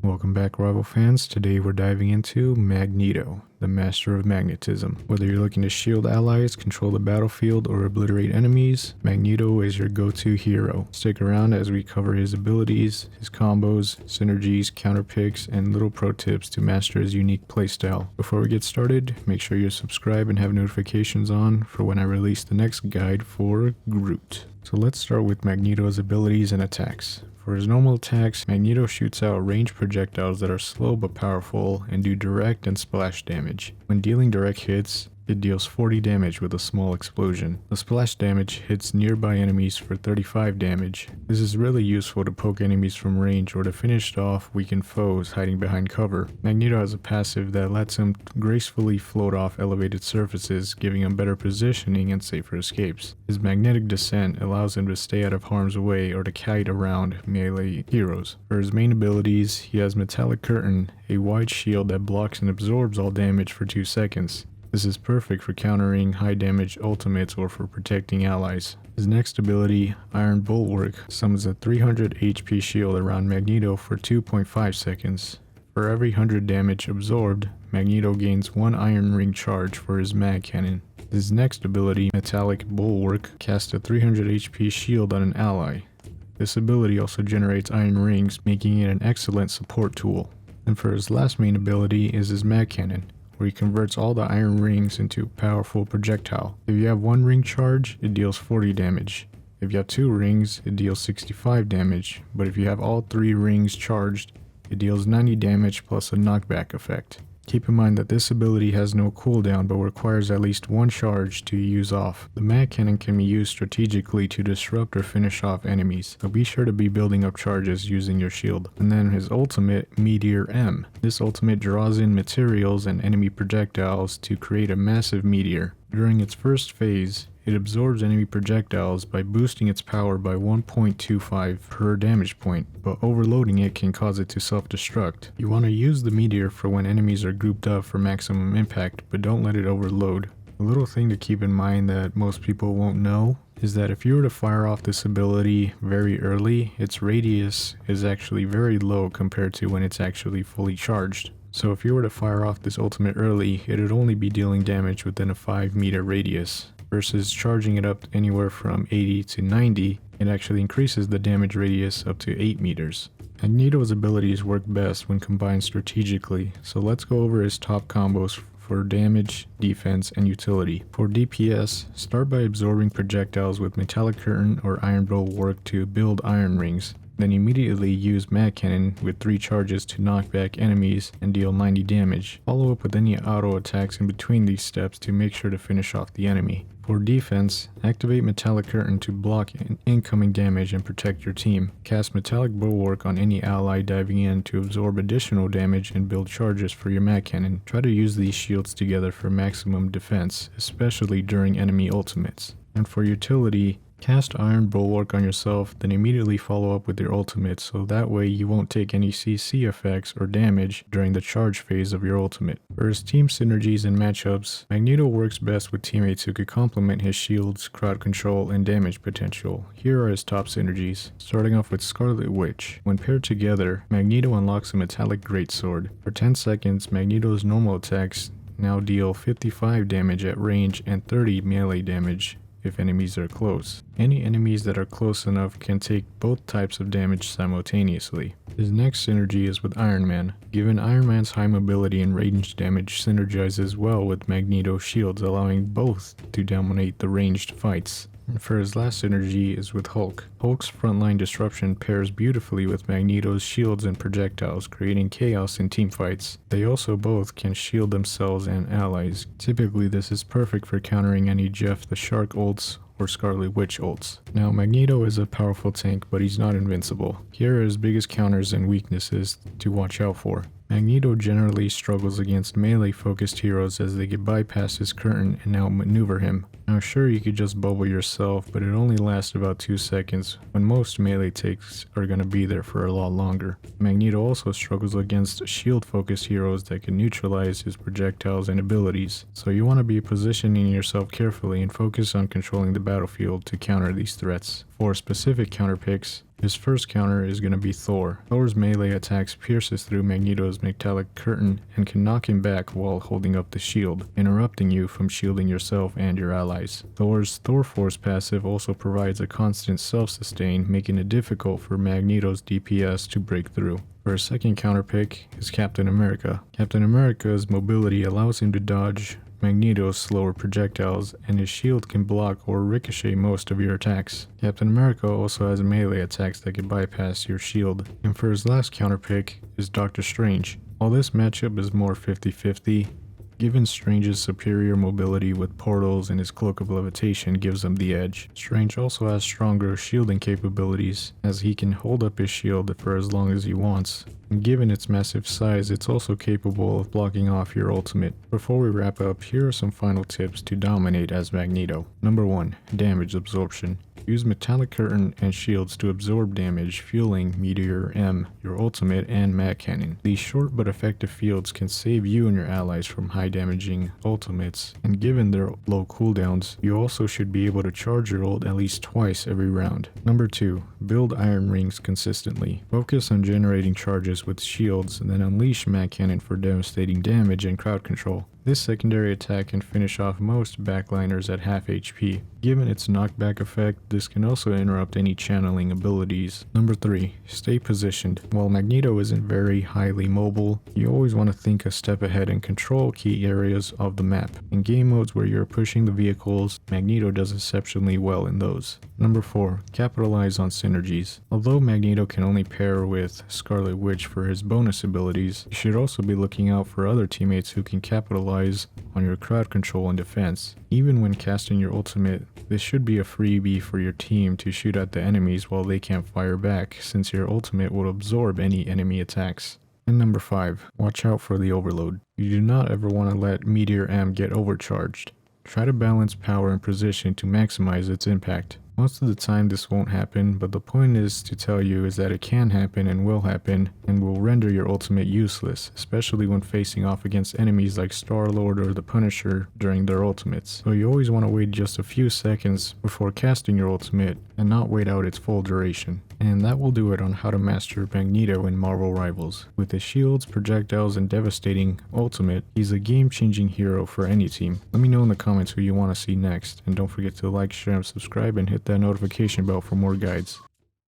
Welcome back, rival fans. Today we're diving into Magneto, the master of magnetism. Whether you're looking to shield allies, control the battlefield, or obliterate enemies, Magneto is your go-to hero. Stick around as we cover his abilities, his combos, synergies, counter picks, and little pro tips to master his unique playstyle. Before we get started, make sure you subscribe and have notifications on for when I release the next guide for Groot. So let's start with Magneto's abilities and attacks. For his normal attacks, Magneto shoots out ranged projectiles that are slow but powerful and do direct and splash damage. When dealing direct hits, it deals 40 damage with a small explosion. The splash damage hits nearby enemies for 35 damage. This is really useful to poke enemies from range or to finish off weakened foes hiding behind cover. Magneto has a passive that lets him gracefully float off elevated surfaces, giving him better positioning and safer escapes. His magnetic descent allows him to stay out of harm's way or to kite around melee heroes. For his main abilities, he has Metallic Curtain, a wide shield that blocks and absorbs all damage for 2 seconds. This is perfect for countering high damage ultimates or for protecting allies. His next ability, Iron Bulwark, summons a 300 HP shield around Magneto for 2.5 seconds. For every 100 damage absorbed, Magneto gains 1 Iron Ring charge for his mag cannon. His next ability, Metallic Bulwark, casts a 300 HP shield on an ally. This ability also generates Iron Rings, making it an excellent support tool. And for his last main ability is his mag cannon, where he converts all the iron rings into powerful projectile. If you have 1 ring charge, it deals 40 damage. If you have 2 rings, it deals 65 damage, but if you have all 3 rings charged, it deals 90 damage plus a knockback effect. Keep in mind that this ability has no cooldown but requires at least 1 charge to use off. The mag cannon can be used strategically to disrupt or finish off enemies, so be sure to be building up charges using your shield. And then his ultimate, Meteor M. This ultimate draws in materials and enemy projectiles to create a massive meteor. During its first phase, it absorbs enemy projectiles by boosting its power by 1.25 per damage point, but overloading it can cause it to self-destruct. You want to use the meteor for when enemies are grouped up for maximum impact, but don't let it overload. A little thing to keep in mind that most people won't know is that if you were to fire off this ability very early, its radius is actually very low compared to when it's actually fully charged. So if you were to fire off this ultimate early, it'd only be dealing damage within a 5-meter radius. Versus charging it up anywhere from 80 to 90, it actually increases the damage radius up to 8 meters. Magneto's abilities work best when combined strategically, so let's go over his top combos for damage, defense, and utility. For DPS, start by absorbing projectiles with Metallic Curtain or Iron Bulwark to build Iron Rings. Then immediately use Mag Cannon with 3 charges to knock back enemies and deal 90 damage. Follow up with any auto attacks in between these steps to make sure to finish off the enemy. For defense, activate Metallic Curtain to block incoming damage and protect your team. Cast Metallic Bulwark on any ally diving in to absorb additional damage and build charges for your Mag Cannon. Try to use these shields together for maximum defense, especially during enemy ultimates. And for utility, cast Iron Bulwark on yourself, then immediately follow up with your ultimate, so that way you won't take any CC effects or damage during the charge phase of your ultimate. For his team synergies and matchups, Magneto works best with teammates who could complement his shields, crowd control, and damage potential. Here are his top synergies. Starting off with Scarlet Witch. When paired together, Magneto unlocks a metallic greatsword. For 10 seconds, Magneto's normal attacks now deal 55 damage at range and 30 melee damage if enemies are close. Any enemies that are close enough can take both types of damage simultaneously. His next synergy is with Iron Man. Given Iron Man's high mobility and range damage synergizes well with Magneto's shields, allowing both to dominate the ranged fights. And for his last synergy is with Hulk. Hulk's frontline disruption pairs beautifully with Magneto's shields and projectiles, creating chaos in teamfights. They also both can shield themselves and allies. Typically, this is perfect for countering any Jeff the Shark ults or Scarlet Witch ults. Now, Magneto is a powerful tank, but he's not invincible. Here are his biggest counters and weaknesses to watch out for. Magneto generally struggles against melee-focused heroes as they get bypass his curtain and outmaneuver him. Now sure, you could just bubble yourself, but it only lasts about 2 seconds, when most melee takes are gonna be there for a lot longer. Magneto also struggles against shield-focused heroes that can neutralize his projectiles and abilities, so you want to be positioning yourself carefully and focus on controlling the battlefield to counter these threats. For specific counter picks, His first counter is going to be Thor. Thor's melee attacks pierces through Magneto's metallic curtain and can knock him back while holding up the shield, interrupting you from shielding yourself and your allies. Thor's Thor Force passive also provides a constant self-sustain, making it difficult for Magneto's DPS to break through. For his second counter pick is Captain America. Captain America's mobility allows him to dodge Magneto's slower projectiles, and his shield can block or ricochet most of your attacks. Captain America also has melee attacks that can bypass your shield. And for his last counter pick is Doctor Strange. While this matchup is more 50-50, given Strange's superior mobility with portals and his cloak of levitation gives him the edge. Strange also has stronger shielding capabilities, as he can hold up his shield for as long as he wants. And given its massive size, it's also capable of blocking off your ultimate. Before we wrap up, here are some final tips to dominate as Magneto. Number 1. Damage absorption. Use Metallic Curtain and shields to absorb damage, fueling Meteor M, your ultimate, and Mag Cannon. These short but effective fields can save you and your allies from high damaging ultimates, and given their low cooldowns, you also should be able to charge your ult at least twice every round. Number 2. Build Iron Rings consistently. Focus on generating charges with shields, and then unleash Mag Cannon for devastating damage and crowd control. This secondary attack can finish off most backliners at half HP. Given its knockback effect, this can also interrupt any channeling abilities. Number 3. Stay positioned. While Magneto isn't very highly mobile, you always want to think a step ahead and control key areas of the map. In game modes where you're pushing the vehicles, Magneto does exceptionally well in those. Number 4. Capitalize on synergies. Although Magneto can only pair with Scarlet Witch for his bonus abilities, you should also be looking out for other teammates who can capitalize on your crowd control and defense. Even when casting your ultimate, this should be a freebie for your team to shoot at the enemies while they can't fire back, since your ultimate will absorb any enemy attacks. And number 5. Watch out for the overload. You do not ever want to let Meteor M get overcharged. Try to balance power and position to maximize its impact. Most of the time this won't happen, but the point is to tell you is that it can happen and will render your ultimate useless, especially when facing off against enemies like Star-Lord or the Punisher during their ultimates. So you always want to wait just a few seconds before casting your ultimate and not wait out its full duration. And that will do it on how to master Magneto in Marvel Rivals. With his shields, projectiles, and devastating ultimate, he's a game-changing hero for any team. Let me know in the comments who you want to see next, and don't forget to like, share, and subscribe, and hit that notification bell for more guides.